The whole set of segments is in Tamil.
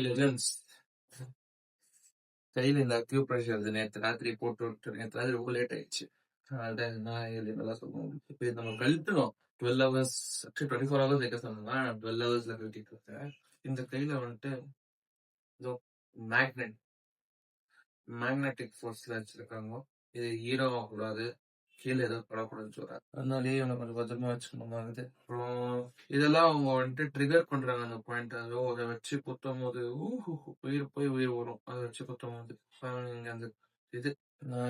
லெஜண்ட்ஸ் கையில இந்த அக்யூப்ரெஷர் அது நேற்று ராத்திரி போட்டு விட்டு நேற்று ராத்திரி ரொம்ப லேட் ஆயிடுச்சு. அதனால நான் நல்லா சொல்லுவோம். இப்போ நம்ம கழட்டணும் 12 ஹவர்ஸ் 24 ஹவர்ஸ் வைக்க சொன்னா 12 ஹவர்ஸ்ல கழட்டிட்டு இருக்கேன். இந்த கையில வந்துட்டு இதோ மேக்னெட்டிக் ஃபோர்ஸ்ல வச்சிருக்காங்க. இது ஹீரோ ஆகக்கூடாது, கீழே எதுவும் படக்கூடாதுன்னு சொல்றாரு. அதனாலேயே இவனை கொஞ்சம் பத்திரமா வச்சுக்கணுமா இருக்குது. அப்புறம் இதெல்லாம் அவங்க வந்துட்டு ட்ரிகர் பண்றாங்க அந்த பாயிண்ட். அதோ அதை வச்சு குத்தும் போது உயிர் போய் உயிர் வரும். அதை வச்சு குத்தும் போது அந்த இது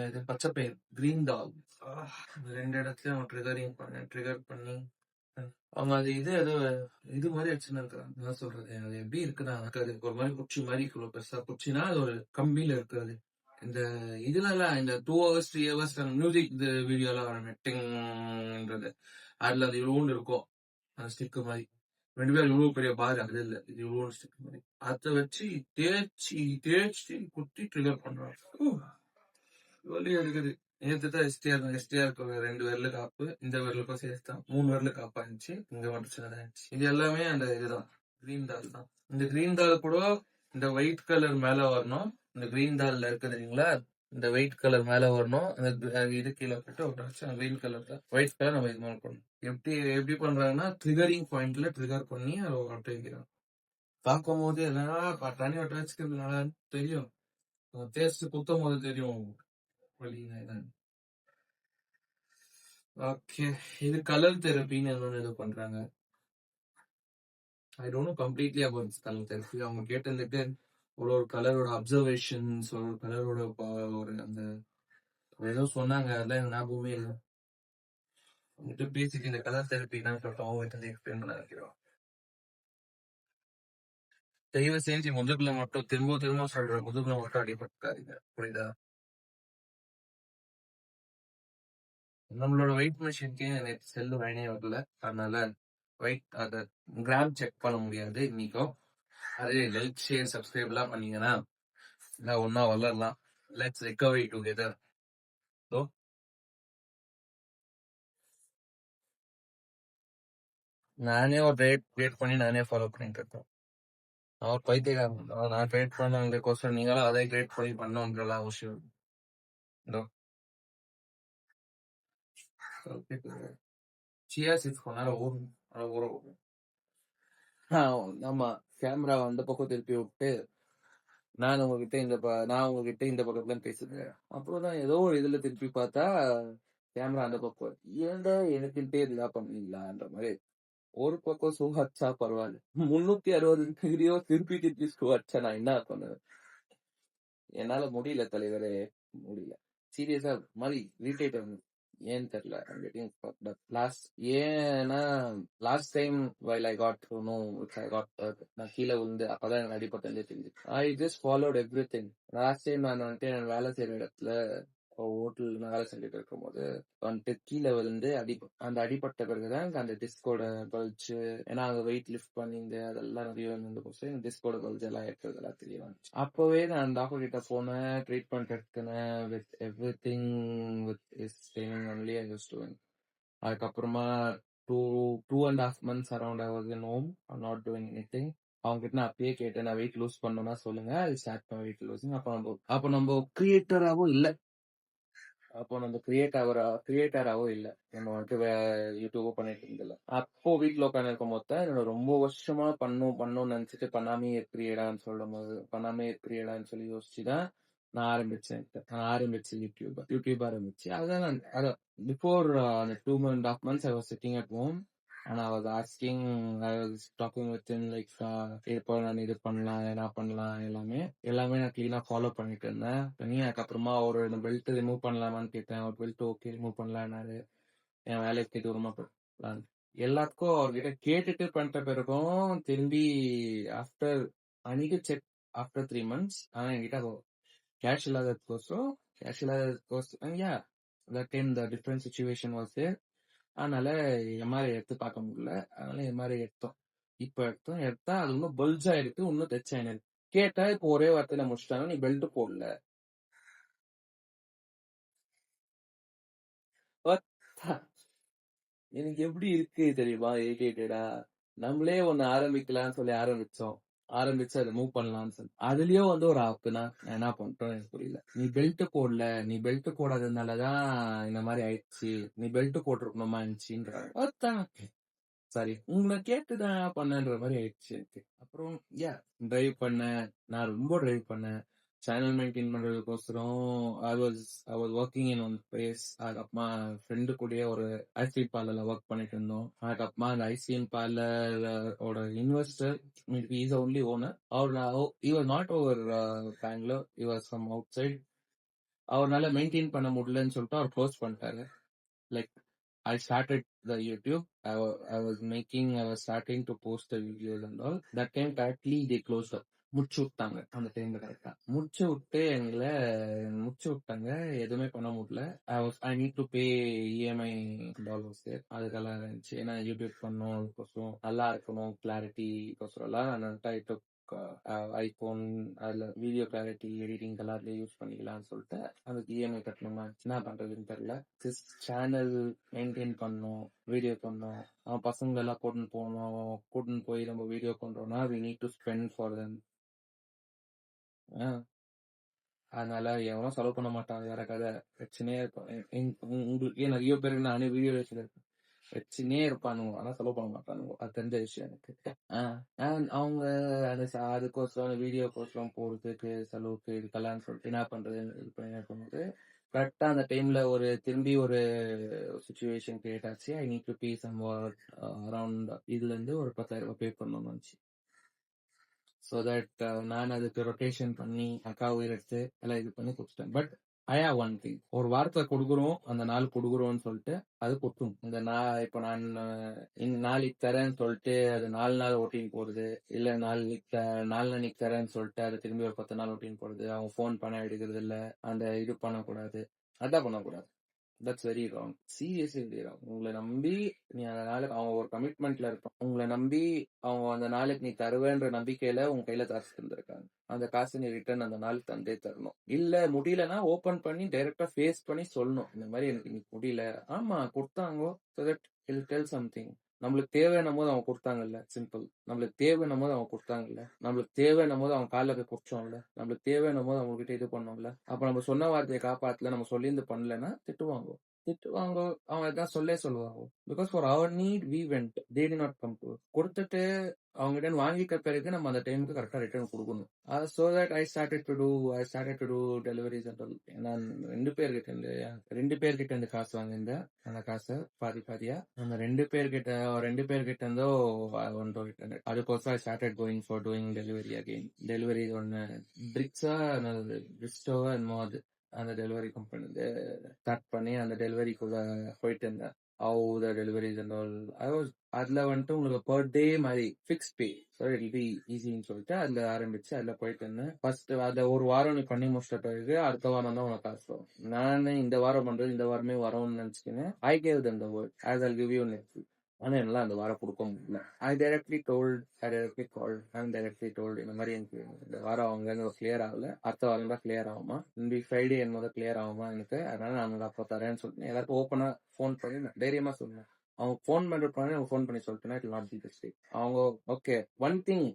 இது பச்சை பயிர் கிரீன் டால் ரெண்டு இடத்துலயும் அவங்க ட்ரிகர் பண்ணி அவங்க அது இது மாதிரி வச்சுன்னு இருக்கிறாங்க. என்ன சொல்றது, அது எப்படி இருக்குன்னா அது ஒரு மாதிரி குச்சி மாதிரி இவ்வளவு பெருசா குச்சினா அது ஒரு கம்பியில இருக்கிறது. இந்த இதுல எல்லாம் இந்த 2 ஹவர்ஸ் 3 ஹவர்ஸ் மியூசிக் இந்த வீடியோ எல்லாம் வரன்றது அதுல அது இவ்வளவு இருக்கும். அந்த ஸ்டிக்கு மாதிரி 2 பேரும் இவ்வளவு பெரிய பாரு அது இல்ல, இது இவ்வளவு ஸ்டிக் மாதிரி அதை வச்சு தேய்ச்சி குத்தி ட்ரிகர் பண்றாங்க. வலி எடுக்குது. நேற்று தான் எஸ்டிஆருக்கு 2 விரலு காப்பு, இந்த விரலுக்கும் சேர்த்தான் 3 விரலு காப்பா இருந்துச்சு. இங்க மட்டும் சின்னதா இருந்துச்சு. இது எல்லாமே அந்த இதுதான் கிரீன் தால் தான். இந்த கிரீன் தால் கூட இந்த ஒயிட் கலர் மேல வரணும். இந்த கிரீன் தால்ல இருக்குது இல்லைங்களா, இந்த ஒயிட் கலர் மேல வரணும். அந்த இது கீழே போட்டு ஒரு கிரீன் கலர் தான் ஒயிட் கலர் நம்ம இது மாதிரி பண்ணணும். எப்படி பண்றாங்கன்னா ட்ரிகரிங் பாயிண்ட்ல ட்ரிகர் பண்ணி அதை ஒட்ட வைக்கிறாங்க. பார்க்கும் போது என்னன்னா தண்ணி ஒட்ட வச்சுக்கிறதுனால தெரியும், டேஸ்ட் குத்தும் போது தெரியும். ஓகே, இது கலர் தெரப்பின்னு இது பண்றாங்க. I don't know completely about colour therapy. அவங்க கேட்டதுக்கு ஒரு கலரோட அப்சர்வேஷன்ஸ், ஒரு கலரோட ஒரு அந்த ஏதோ சொன்னாங்க, அதெல்லாம் எனக்கு ஞாபகமே இல்லை. வந்துட்டு பேசிட்டு இந்த கலர் தெரப்பி என்னன்னு சொல்லிட்டு அவங்க எக்ஸ்பிளைன் பண்ண நினைக்கிறோம். தயவு செஞ்சு முதுகுல மட்டும் திரும்ப சொல்ற, முதுகுல மட்டும் அடிபட்டுக்காதீங்க, புரியுதா? நம்மளோட வெயிட் மிஷினுக்கே நேற்று செல்லு வேணே வரல. அதனால வெயிட் அதை கிராம் செக் பண்ண முடியாது இன்னைக்கும். அதே லைக் ஷேர் சப்ஸ்கிரைப் எல்லாம் பண்ணீங்கன்னா ஒன்னா வளரலாம். Let's recovery together. நானே ஒரு டேட் கிரியேட் பண்ணி நானே ஃபாலோ பண்ணிட்டு இருக்கேன். அவர் பைத்தியக்காரன். நான் கிரியேட் பண்ணவங்களுக்கோசரம் நீங்களும் அதே கிரியேட் பண்ணி பண்ணோன்றலாம் அவசியம். சியா சீட்ஸ் கொஞ்ச நேரம் ஊறும், ஊற ஊறும். ஆமா, கேமரா அந்த பக்கம் திருப்பி விட்டு நான் உங்ககிட்ட இந்த பக்கத்துல பேசுறேன். அப்புறம் ஏதோ ஒரு இதுல திருப்பி பார்த்தா கேமரா அந்த பக்கம். ஏன்டா எனக்குன்ட்டே இதெல்லாம் பண்ணீங்களான்ற மாதிரி. ஒரு பக்கம் ஸ்கூ அடிச்சா பரவாயில்ல, 360 டிகிரியோ திருப்பி ஸ்கூ அடிச்சா நான் என்ன பண்ணுவேன்? என்னால முடியல தலைவரே, முடியல. சீரியஸா மாதிரி இரிட்டேட் ஆகும். ஏன்னு தெரியல. ஏன்னா last time while I got to know நான் கீழே விழுந்து அப்பதான் எனக்கு அடிப்பட்டே தெரிஞ்சு. I just followed every thing. Last time நான் வந்துட்டு என் வேலை செய்யற இடத்துல ஹோட்டல் வேலை செஞ்சுட்டு இருக்கும் போது வந்துட்டு கீழே விழுந்து அந்த அடிப்பட்ட பிறகுதான் அந்த டிஸ்கோட பல்ஜ், ஏன்னா அங்க வெயிட் லிஃப்ட் பண்ணிங்க அதெல்லாம் நிறைய வந்து டிஸ்கோட பல்ஜ் எல்லாம் இருக்கிறதெல்லாம் தெரிய வந்துச்சு. அப்பவே நான் டாக்டர் கிட்ட போனேன், ட்ரீட்மெண்ட் எடுத்துனேன் with everything with is training only I was doing. அதுக்கப்புறமா 2.5 months around I was in home, I not doing anything. அவங்க கிட்ட நான் அப்பயே கேட்டேன், நான் வெயிட் லூஸ் பண்ணணும்னா சொல்லுங்க, அது ஸ்டார்ட் பண்ண வெயிட் லூசிங். அப்போ நம்ம கிரியேட்டராகவும் இல்லை, அப்போ நம்ம கிரியேட்டராகவும் இல்லை, நம்ம வந்துட்டு யூடியூபோ பண்ணிட்டு இருந்தல. அப்போ வீட்டுல உட்காந்து இருக்கும் போது என்னோட ரொம்ப வருஷமா பண்ணணும்னு நினைச்சிட்டு பண்ணாமே இருக்கிறியடான்னு சொல்லி யோசிச்சுதான் நான் ஆரம்பிச்சேன் யூடியூப் ஆரம்பிச்சு. அதான் before 2.5 months I was sitting at home and I was talking with him like இப்போ நான் இது பண்ணலாம், என்ன பண்ணலாம், எல்லாமே நான் கிளீனா ஃபாலோ பண்ணிட்டு இருந்தேன். அதுக்கப்புறமா ஒரு பெல்ட் ரிமூவ் பண்ணலாமான்னு கேட்டேன். ஒரு பெல்ட் ஓகே ரிமூவ் பண்ணலான்னாரு. என் வேலைக்கு தூரமா போயிடலாம் எல்லாத்துக்கும் அவர்கிட்ட கேட்டுட்டு பண்ணிட்ட பிறகும் திரும்பி ஆஃப்டர் அன்னைக்கு செக் ஆஃப்டர் 3 months. ஆனா என்கிட்ட கேஷ் இல்லாததுக்கோசரம் the different situation was there. அதனால எம்ஆர்ஐ எடுத்து பார்க்க முடியல. அதனால எம்ஆர்ஐ எடுத்தோம். எடுத்தா அது இன்னும் பல்ஜ் ஆயிருக்கு, இன்னும் தைச்சாயிருக்கு. கேட்டா இப்போ ஒரே வார்த்தையில முடிச்சிட்டாங்க, நீ பெல்ட் போடல. எனக்கு எப்படி இருக்கு தெரியுமா? இரிட்டேட்டடா. நம்மளே ஒன்னு ஆரம்பிக்கலாம்னு சொல்லி ஆரம்பிச்சோம், ஆரம்பிச்சு அதை மூவ் பண்ணலாம்னு சொல்லி அதுலயும் வந்து ஒரு ஆப்புனா நான் என்ன பண்றேன் எனக்கு புரியல. நீ பெல்ட் போடல, நீ பெல்ட் போடாததுனாலதான் இந்த மாதிரி ஆயிடுச்சு, நீ பெல்ட் போட்டிருக்கணுமா இருந்துச்சுன்றாங்க. சாரி, உங்களை கேட்டுதான் பண்ணன்ற மாதிரி ஆயிடுச்சு எனக்கு. அப்புறம் டிரைவ் பண்ணேன், நான் ரொம்ப டிரைவ் பண்ணேன் சேனல் மெயின்டைன் பண்றதுக்கோசரம். I was working in one place. அதுக்கப்புறமா ஃப்ரெண்டு கூடயே ஒரு ஐஸ்கிரீம் பார்லர்ல ஒர்க் பண்ணிட்டு இருந்தோம். அதுக்கப்புறமா அந்த ஐஸ்கிரீம் பார்லர் ஓட இன்வெஸ்டர், இஸ் ஒன்லி ஓனர். அவர் he was not over Bangalore, he was from outside. அவரால மெயின்டைன் பண்ண முடியலன்னு சொல்லிட்டு அவர் க்ளோஸ் பண்ணிட்டாரு. Like, I started the YouTube. I was starting to post the videos and all. That time correctly they closed up. முடிச்சு விட்டாங்க அந்த டைம்ல. கரெக்டா முடிச்சு விட்டாங்க, எதுவுமே பண்ண முடியல. ஐ need to pay EMI dollars. அதுக்கெல்லாம் இருந்துச்சு. ஏன்னா யூடியூப் பண்ணணும், அதுக்கோசரம் நல்லா இருக்கணும், கிளாரிட்டி கோசரம் எல்லாம் நான் ஐபோன் அதுல வீடியோ கிளாரிட்டி எடிட்டிங் எல்லாத்துலயும் யூஸ் பண்ணிக்கலாம்னு சொல்லிட்டு அதுக்கு இஎம்ஐ கட்டணுமா, என்ன பண்றதுன்னு தெரியல. சேனல் மெயின்டைன் பண்ணணும், வீடியோ பண்ணணும், அவன் பசங்க எல்லாம் கூட்டின்னு போய் நம்ம வீடியோ பண்றோம்னா we need to spend for them. அதனால எவனும் செலவு பண்ண மாட்டான், வேற கதை. பிரச்சனையே இருக்கும். உங்களுக்கு நிறைய பேருக்கு நானே வீடியோ வச்சிருக்கேன், பிரச்சனையே இருப்பானுங்க, ஆனா செலவு பண்ண மாட்டானுங்க. அது தெரிஞ்ச விஷயம் எனக்கு. அவங்க அதுக்கோசரம் வீடியோக்கோசரம் போறதுக்கு செலவுக்கு இதுக்கெல்லாம் சொல்லிட்டு என்ன பண்றது இது பண்ணிருக்கும்போது கரெக்டா அந்த டைம்ல திரும்பி ஒரு சுச்சுவேஷன் கிரியேட் ஆச்சு. I need to pay some around இதுல இருந்து ஒரு 10,000 பே பண்ணணும்னு வந்துச்சு. ஸோ தட் நான் அதுக்கு ரொட்டேஷன் பண்ணி அக்கா உயிர் எடுத்து எல்லாம் இது பண்ணி கொடுத்துட்டேன். But I have one thing, ஒரு வார்த்தை கொடுக்குறோம், அந்த நாள் கொடுக்குறோம்னு சொல்லிட்டு அது கொட்டும். இந்த இப்போ நான் நாளைக்கு தரேன்னு சொல்லிட்டு அது 4 நாள் ஓட்டின்னு போறது, இல்ல நாளைக்கு தரேன்னு சொல்லிட்டு அது திரும்பி ஒரு 10 நாள் ஓட்டின்னு போறது, அவங்க போன் பண்ண எடுக்கிறது இல்ல, அந்த இது பண்ணக்கூடாது, அதான் பண்ணக்கூடாது. That's very wrong, seriously very wrong. உங்களை நம்பி நீ அந்த நாளுக்கு அவங்க ஒரு கமிட்மெண்ட்ல இருப்பான், உங்களை நம்பி அவங்க அந்த நாளுக்கு நீ தருவேன்ற நம்பிக்கையில உங்க கையில காசு தந்திருக்காங்க. அந்த காசு நீ ரிட்டர்ன் அந்த நாள் தந்தே தரணும். இல்ல முடியலன்னா ஓபன் பண்ணி டைரக்டா ஃபேஸ் பண்ணி சொல்லணும், இந்த மாதிரி எனக்கு இன்னைக்கு முடியல. ஆமா கொடுத்தாங்க, so that he'll tell something. நம்மளுக்கு தேவைன்னும் போது அவங்க கொடுத்தாங்கல்ல, சிம்பிள். நம்மளுக்கு தேவைன்னும் போது அவங்க கொடுத்தாங்கல்ல, நம்மளுக்கு தேவைன்னும் போது அவங்க காலில் போய் குடிச்சோம்ல, நம்மளுக்கு தேவைன்னும் போது அவங்க கிட்ட இது பண்ணோம்ல. அப்ப நம்ம சொன்ன வார்த்தையை காப்பாத்தல, நம்ம சொல்லியிருந்து பண்ணலன்னா திட்டுவாங்க. அவங்க எதாவது சொல்லுவாங்க. Because for our need we went, they did not come to. கொடுத்துட்டு அவங்க கிட்ட வாங்கிக்க பிறகு நம்ம அந்த டைமுக்கு கரெக்டா ரிட்டர்ன் கொடுக்கணும். So that I started to do deliveries and all. நான் 2 பேர்கிட்ட இருந்து காசு வாங்கியிருந்தேன். அந்த காசை பாதியா அந்த 2 பேர்கிட்ட இருந்தோ ஒன்று. அதுக்கோசம் I started going for doing delivery again. Delivery ஒன்னு பிரிஸ்டோவா என்னமோ அது, அந்த டெலிவரி கம்பெனி ஸ்டார்ட் பண்ணி அந்த டெலிவரிக்குள்ள போயிட்டு இருந்தேன். How the deliveries and all. அதுல வந்துட்டு உங்களுக்கு பர் டே மாதிரி fix pay, so it be ஈஸின்னு சொல்லிட்டு அதுல ஆரம்பிச்சு அதுல போயிட்டு இருந்தேன். ஃபர்ஸ்ட் அதை ஒரு வாரம் நீ பண்ணி முடிச்சிட்ட பிறகு அடுத்த வாரம் தான் உனக்கு காசு வரும். நான் இந்த வாரம் பண்றது இந்த வாரமே வரும்னு நினைச்சுக்கினேன். I gave them the word as I'll give you next week. ஆனா என்னால அந்த வாரம் கொடுக்க முடியல. ஐ டைரக்ட்லி கால்ட் இந்த மாதிரி எனக்கு இந்த வாரம் அவங்க கிளியர் ஆகல, அடுத்த வாரம் தான் கிளியர் ஆகுமா, இந்த ஃப்ரைடே என்னோட கிளியர் ஆகுமா எனக்கு, அதனால நான் அப்போ தரேன்னு சொல்லிட்டு எல்லாருக்கும் ஓப்பனா ஃபோன் பண்ணி நான் தைரியமா சொன்னேன். அவங்க ஃபோன் பண்றதுக்கு ஃபோன் பண்ணி சொல்லிட்டேன்னா it not be the mistake. அவங்க okay one thing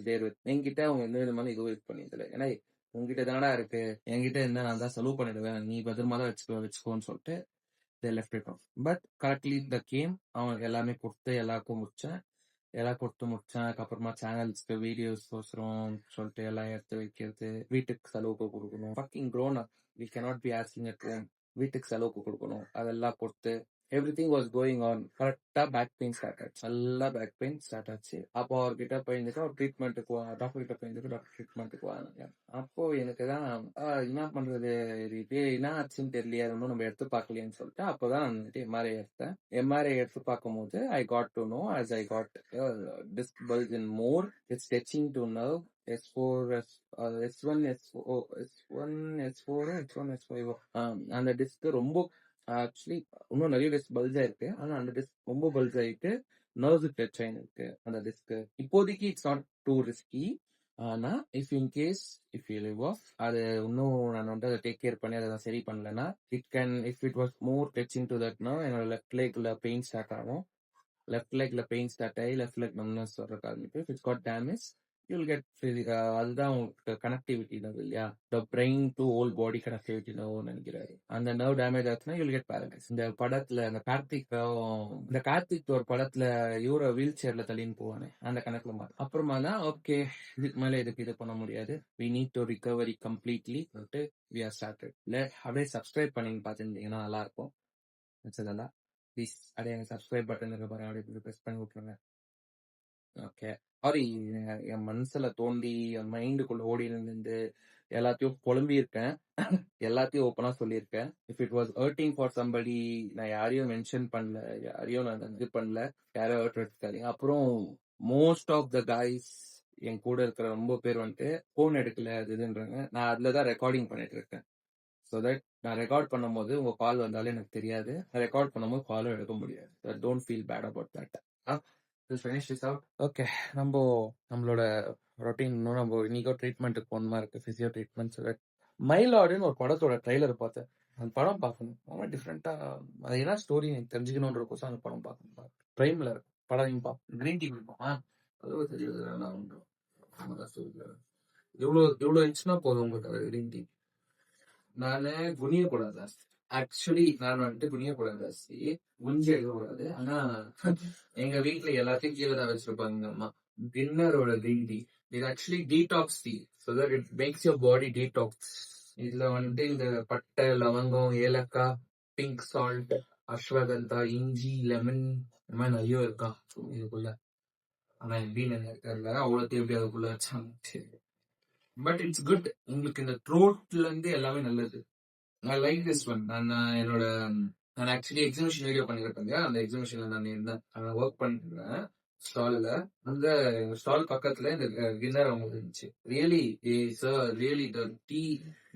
there with என்கிட்ட அவங்க எந்த மாதிரி இதுவும் இது பண்ணியதில்லை. ஏன்னா உங்ககிட்ட தானடா இருக்கு, என்கிட்ட இருந்தா நான் தான் செலவு பண்ணிடுவேன், நீ பத்திரமா தான் வச்சுக்கோன்னு சொல்லிட்டு they left it off. But correctly the came, அவங்க எல்லாமே கொடுத்து எல்லாருக்கும் முடிச்சேன். எல்லாம் கொடுத்து முடிச்சேன். அதுக்கப்புறமா சேனல்ஸ்க்கு வீடியோஸ் கோசரம் சொல்லிட்டு எல்லாம் எடுத்து வைக்கிறது, வீட்டுக்கு செலவுக்கு கொடுக்கணும். fucking grown up, we cannot be asking at home. வீட்டுக்கு செலவுக்கு கொடுக்கணும், அதெல்லாம் கொடுத்து எவ்ரிதிங் வாஸ் கோயிங் ஆன். கரெக்டா பேக் பெயின் ஸ்டார்ட் ஆச்சு, நல்லா பேக் பெயின் ஸ்டார்ட் ஆச்சு. அப்போ அவர்கிட்ட போயிருந்துட்டு அவர் ட்ரீட்மெண்ட்டுக்கு டாக்டர் கிட்ட போயிருந்துட்டு டாக்டர் ட்ரீட்மெண்ட்டுக்கு வாங்க. அப்போ எனக்கு தான் என்ன பண்றது, இது என்ன ஆச்சுன்னு தெரியலையே, ஒன்றும் நம்ம எடுத்து பார்க்கலையேன்னு சொல்லிட்டு அப்போதான் வந்துட்டு எம்ஆர்ஐ எடுத்தேன். எம்ஆர்ஐ எடுத்து பார்க்கும்போது I got to know as I got disc bulge in more. It's touching to nerve S4, S1, S4, S5. அந்த டிஸ்க் ரொம்ப ஆக்சுவலி இன்னும் நிறைய டிஸ்க் பல்ஜ் ஆயிருக்கு. ஆனா அந்த டிஸ்க் ரொம்ப பல்ஜ் ஆயிட்டு நர்வ்ஸ் டச் ஆயிருக்கு அந்த டிஸ்க். இப்போதைக்கு இட்ஸ் நாட் டூ ரிஸ்கி. ஆனா இஃப் யூ லிவ் ஆஃப் அது இன்னும் நான் வந்து அதை டேக் கேர் பண்ணி அதை சரி பண்ணலன்னா if it was more touching to தட்னா என்னோட லெஃப்ட் லெக்ல பெயின் ஸ்டார்ட் ஆகும். லெஃப்ட் லெக்ல பெயின் ஸ்டார்ட் ஆகி லெஃப்ட் லெக் நம்னஸ் வர்றதுக்கு ஆரம்பிக்கும். If it's got damage you'll get அதுதான் உங்களுக்கு கனெக்டிவிட்டி நர்வ் இல்லையா, the brain to whole body connectivity நர்வ்னு நினைக்கிறாரு. அந்த நர்வ் டேமேஜ் ஆச்சுன்னா யூல் கெட் பேரலைஸ். இந்த படத்துல இந்த கார்த்திக் ஒரு படத்துல இவரை வீல் சேர்ல தள்ளின்னு போவானே அந்த கணக்குல மாதிரி. அப்புறமா தான் ஓகே இதுக்கு மேல இது பண்ண முடியாது, we need to recovery completely we are started. அப்படியே சப்ஸ்கிரைப் பண்ணி பார்த்துருந்தீங்கன்னா நல்லா இருக்கும். வச்சதெல்லாம் ப்ளீஸ் அப்படியே சப்ஸ்கிரைப் பட்டன் இருக்க பாருங்க, அப்படியே ப்ரெஸ் பண்ணி விட்டுருங்க. ஓகே சாரி, என் மனசுல தோண்டி என் மைண்டுக்குள்ள ஓடி இருந்து எல்லாத்தையும் புலம்பி இருக்கேன், எல்லாத்தையும் ஓப்பனா சொல்லியிருக்கேன். If it was hurting for somebody, நான் யாரையும் மென்ஷன் பண்ணல, யாரையும் நான் இது பண்ணல, யாரையும் ஹர்ட் எடுத்துக்காதீங்க. அப்புறம் மோஸ்ட் ஆஃப் த கைஸ் என் கூட இருக்கிற ரொம்ப பேர் வந்துட்டு போன் எடுக்கல அது இதுன்றாங்க. நான் அதுலதான் ரெக்கார்டிங் பண்ணிட்டு இருக்கேன். ஸோ தட் நான் ரெக்கார்ட் பண்ணும்போது உங்க கால் வந்தாலும் எனக்கு தெரியாது, ரெக்கார்ட் பண்ணும்போது காலும் எடுக்க முடியாது. Don't feel bad about that. Okay, நம்மளோட ரொட்டீன் நம்ம இன்னைக்கோ ட்ரீட்மெண்ட்டுக்கு போகணுமா இருக்கு, பிசியோ ட்ரீட்மெண்ட். மயிலாடுன்னு ஒரு படத்தோட ட்ரெய்லர் பார்த்தேன். அந்த படம் பார்க்கணும், ரொம்ப டிஃப்ரெண்டா, அது என்ன ஸ்டோரி எனக்கு தெரிஞ்சுக்கணுன்றக்கோசம் அந்த படம் பார்க்கணும். பிரைம்ல இருக்கு படம் பார்ப்போம். கிரீன் டீ குடிப்போம். அதுவும் தெரியுது. எவ்வளவு இன்ச்சுனா போதும் உங்களுக்கு கிரீன் டீ? நானு குனியக்கூடாது ஜாஸ்தி. ஆக்சுவலி நான் வந்துட்டு குனியக்கூடாது ஜாஸ்தி, குஞ்சு எடுக்கக்கூடாது. ஆனா எங்க வீட்டுல எல்லாத்தையும் கீழே தான் வச்சிருப்பாங்க எங்க அம்மா. டின்னரோட கிரீன் டீ இது actually detox tea, so that it makes your body detox. இதுல வந்துட்டு இந்த பட்டை, லவங்கம், ஏலக்காய், பிங்க் சால்ட், அஸ்வகந்தா, இஞ்சி, லெமன், இந்த மாதிரி நிறைய இருக்கா இதுக்குள்ள. ஆனா எப்படின்னு எனக்கு தெரியல, அவ்வளோத்தையும் எப்படி அதுக்குள்ள வச்சாங்க. பட் இட்ஸ் குட், உங்களுக்கு இந்த த்ரோட்ல இருந்து எல்லாமே நல்லது. I like this one. நான் ஆக்சுவலி எக்ஸிபிஷன் வீடியோ பண்ணிருப்பேன். அந்த எக்ஸிபிஷன்ல நான் இருந்தேன், ஒர்க் பண்ணிருந்தேன் ஸ்டால்ல. அந்த ஸ்டால் பக்கத்துல இந்த டின்னர் அவங்க இருந்துச்சு. Really really the tea,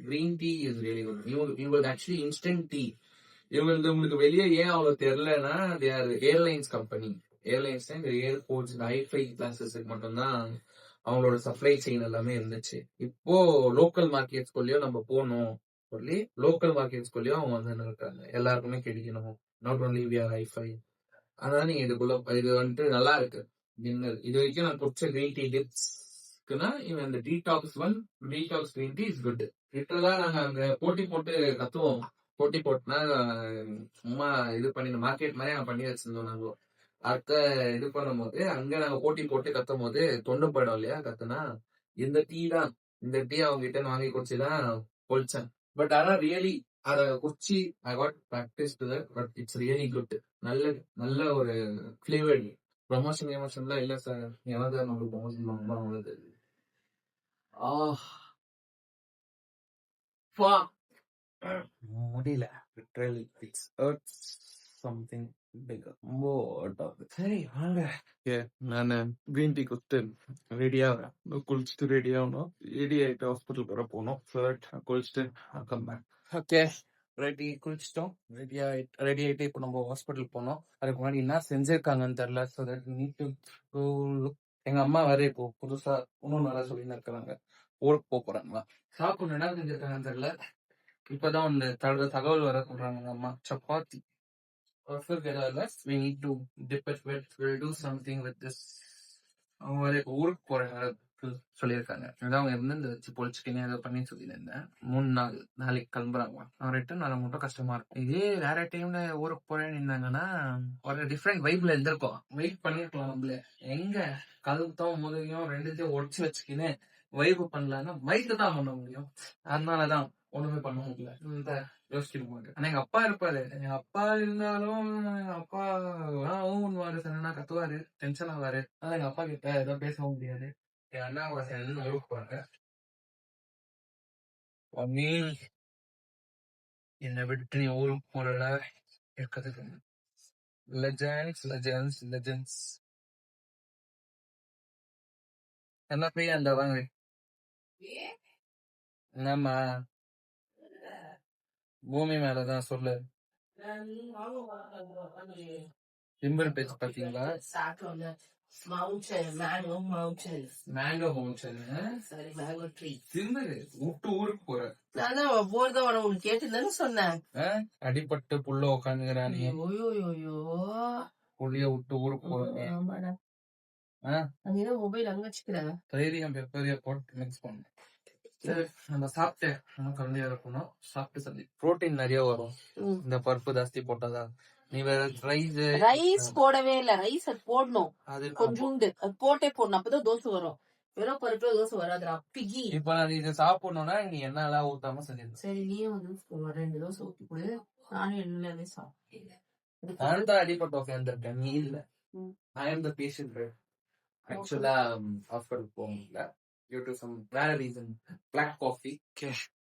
green tea is really good. இவங்களுக்கு ஆக்சுவலி இன்ஸ்டன்ட் டீ. இவங்களுக்கு உங்களுக்கு வெளியே ஏன் அவ்வளவு தெரியலன்னா, they are airlines company. Airlines இந்த ஏர்போர்ட்ஸ், இந்த ஹைஃபை கிளாஸஸுக்கு மட்டும்தான் அவங்களோட சப்ளை செயின் எல்லாமே இருந்துச்சு. இப்போ லோக்கல் மார்க்கெட்ஸ்குள்ளேயும் நம்ம போகணும் சொல்லி லோக்கல் மார்க்கெட்ஸ்குள்ளேயும் அவங்க வந்து இருக்காங்க, எல்லாருக்குமே கிடைக்கணும், not only we are hi-fi. அதனால நீங்க இது வந்துட்டு நல்லா இருக்கு டின்னர். இது வரைக்கும் நான் குடிச்ச கிரீன் டீ டிப்ஸ்க்குன்னா இவன் இந்த detox green tea is good. லிட்டரலா நாங்க அங்க போட்டி போட்டு கத்துவோம். போட்டி போட்டுனா சும்மா இது பண்ணி மார்க்கெட் மாதிரி நாங்க பண்ணி வச்சிருந்தோம். நாங்க அடுத்த இது பண்ணும் போது அங்க நாங்க போட்டி போட்டு கத்தும் போது தொண்டு போயிடும் இல்லையா கத்துனா. இந்த டீ அவங்க கிட்ட வாங்கி குடிச்சுதான் பொழிச்சேன். பட் ஆனா ரியலி அத குடிச்சு I got practice to that. But it's really good. நல்ல ஒரு ஃபிளேவர். ப்ரமோஷன்லாம் இல்ல சார், ஏதாவது நம்மளுக்கு ப்ரமோஷன் பண்ணுறது முடியல. Literally it's hurts something bigger. ரொம்ப ஹர்ட் ஆகுது. சரி வாங்க, நான் கிரீன் டீ குடிச்சு ரெடி ஆகிறேன். குளிச்சுட்டு ரெடி ஆகணும், ரெடி ஆகிட்டு ஹாஸ்பிட்டலுக்கு வர போகணும். ஸோ தட் குளிச்சுட்டு கம் பேக். ஓகே, குளிச்சிட்டோம், ரெடி ஆகிட்டு இப்போ நம்ம ஹாஸ்பிட்டல் போனோம். அதுக்கு முன்னாடி என்ன செஞ்சிருக்காங்கன்னு தெரியல. ஸோ தட் நீட் டு எங்க அம்மா வேற இப்போ புதுசா இன்னும் நல்லா சொல்லின்னு இருக்கிறாங்க, ஊருக்கு போறாங்களா, சாப்பிடணும் என்ன செஞ்சிருக்காங்கன்னு தெரியல. இப்பதான் அந்த தகவல் வர சொல்றாங்க எங்க அம்மா. Chapati. We need to dip it with, we'll do something with this. அவங்க வேற இப்போ ஊருக்கு போறேன் சொல்லியிருக்காங்க. அதான் அவங்க இருந்து இந்த வச்சு பொழிச்சுக்கினே ஏதோ பண்ணி சொல்லியிருந்தேன். 3 நாள், நாளைக்கு கிளம்புறாங்க. அவன் ரிட்டர்ன் வர மட்டும் கஷ்டமா இருக்கும். இதே வேற டைம்ல ஊருக்கு போறேன்னு இருந்தாங்கன்னா ஒரு டிஃப்ரெண்ட் வைப்ல இருந்திருக்கும். வெயிட் பண்ணிருக்கலாம். நம்மள எங்க கழுத்தம் முதுகையும் ரெண்டுத்தையும் ஒடிச்சு வச்சுக்கின்னு வைப் பண்ணலாம்னா மைக்கு தான் பண்ண முடியும். அதனாலதான் ஒண்ணுமே பண்ண முடியல. இந்த யோசிச்சுட்டு போட்டு. ஆனா எங்க அப்பா இருப்பாரு. எங்க அப்பா இருந்தாலும் எங்க அப்பா ஊன்வாரு, சொன்னா கத்துவாரு, டென்ஷன் ஆவாரு. ஆனா எங்க அப்பா கிட்ட ஏதோ பேசவும் முடியாது. என் அண்ணா சேர்ந்து ஊருக்கு போறாங்க. நீ என்னை விட்டு நீ ஊருக்கு போறல இருக்கிறதுக்கு லெஜண்ட்ஸ் என்ன போய் அந்த வாங்க. என்னம்மா பூமி மேலதான் சொல்லு. சிம்பிள் பேச்சு பாத்தீங்களா? மேங்கோ மவுண்டன் விட்டு ஊருக்கு போற அடிபட்டு புள்ள உட்காந்துக்கிறானே, புள்ளிய விட்டு ஊருக்கு போறேன். அங்க மொபைல் அங்க வச்சுக்கிறேன். தைரியம் பெப்பரிய போட்டு மிக்ஸ் பண்ணணும். சரி, நம்ம சாப்பிட்டு கம்மியா இருக்கணும். சாப்பிட்டு சந்தி புரோட்டீன் நிறைய வரும். இந்த பருப்பு ஜாஸ்தி போட்டாதா நீ வேற ரைஸ் போடவே இல்ல. ரைஸ் அது போடணும். அது கொஞ்சோண்டு அது போட்டே போடணும். அப்பதான் தோசை வரும். வெறும் பருப்புல தோசை வராதுடா பிகி. இப்ப நான் இதை சாப்பிடணும்னா நீ எண்ணெய் எல்லாம் ஊத்தாம செஞ்சிடணும். சரி, நீயும் வந்து 2 தோசை ஊத்தி கொடு. நானும் எண்ணெயிலே சாப்பிட்டேன். நான் தான் அடிப்பட்ட உட்காந்துருக்கேன், நீ இல்ல. I am the patient. ஆக்சுவலா ஹாஸ்பிட்டல் போக முடியல டியூ டு சம் வேற reason. Black coffee.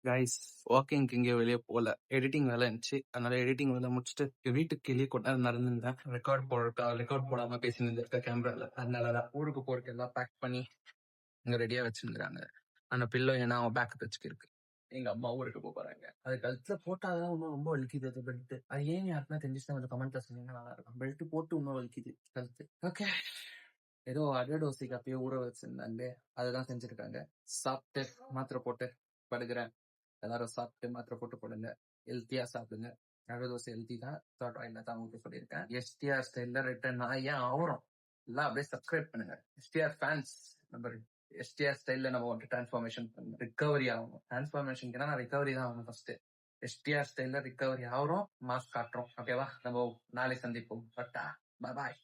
Guys, walking எங்கேயோ வெளியே போகல, எடிட்டிங் வேலை இருந்துச்சு. அதனால எடிட்டிங் வேலை முடிச்சுட்டு வீட்டுக்கு கீழே கொண்டா நடந்துருந்தேன். ரெக்கார்ட் போடாம பேசியிருந்திருக்க கேமரால. அதனாலதான் ஊருக்கு போறதுக்கு எல்லாம் பேக் பண்ணி இங்க ரெடியா வச்சிருந்தாங்க. அந்த பில்லோ ஏன்னா அவன் பேக் தச்சுக்கு இருக்கு. எங்க அம்மா ஊருக்கு போறாங்க. அது கழுத்துல போட்டாதான் இன்னும் ரொம்ப வலிக்குது. அது பெல்ட் அது ஏன் யாருன்னா தெரிஞ்சுச்சுன்னா கொஞ்சம் கமெண்ட்ல சொன்னீங்கன்னா நல்லா இருக்கும். பெல்ட் போட்டு இன்னும் வலிக்குது கழுத்து. ஓகே, ஏதோ அடடோசிக்கு அப்பயே ஊற வச்சிருந்தாங்க, அதுதான் செஞ்சிருக்காங்க. சாப்பிட்டு மாத்திரை போட்டு படுக்கிறேன். எல்லாரும் சாப்பிட்டு மாத்திரை போட்டு போடுங்க, ஹெல்த்தியா சாப்பிடுங்க. அடதோசை ஹெல்த்தி தான், ஆயில தான் உங்களுக்கு சொல்லியிருக்கேன். எஸ்டிஆர் ஸ்டைல்ல ரிட்டர்ன் ஏன் ஆகிறோம் எல்லாம் அப்படியே சப்ஸ்கிரைப் பண்ணுங்க. எஸ்டிஆர் ஃபேன்ஸ் நம்ம எஸ்டிஆர் ஸ்டைல்ல நம்ம வந்து டிரான்ஸ்ஃபார்மேஷன் பண்ணணும், ரிகவரி ஆகணும். டிரான்ஸ்ஃபார்மேஷனுக்கு நான் ரிகவரி தான் ஆகணும். ஃபர்ஸ்ட் எஸ்டிஆர் ஸ்டைல்ல ரிகவரி ஆகிறோம், மாஸ்க் காட்டுறோம். ஓகேவா, நம்ம நாளை சந்திப்போம். பட்டா பாய்.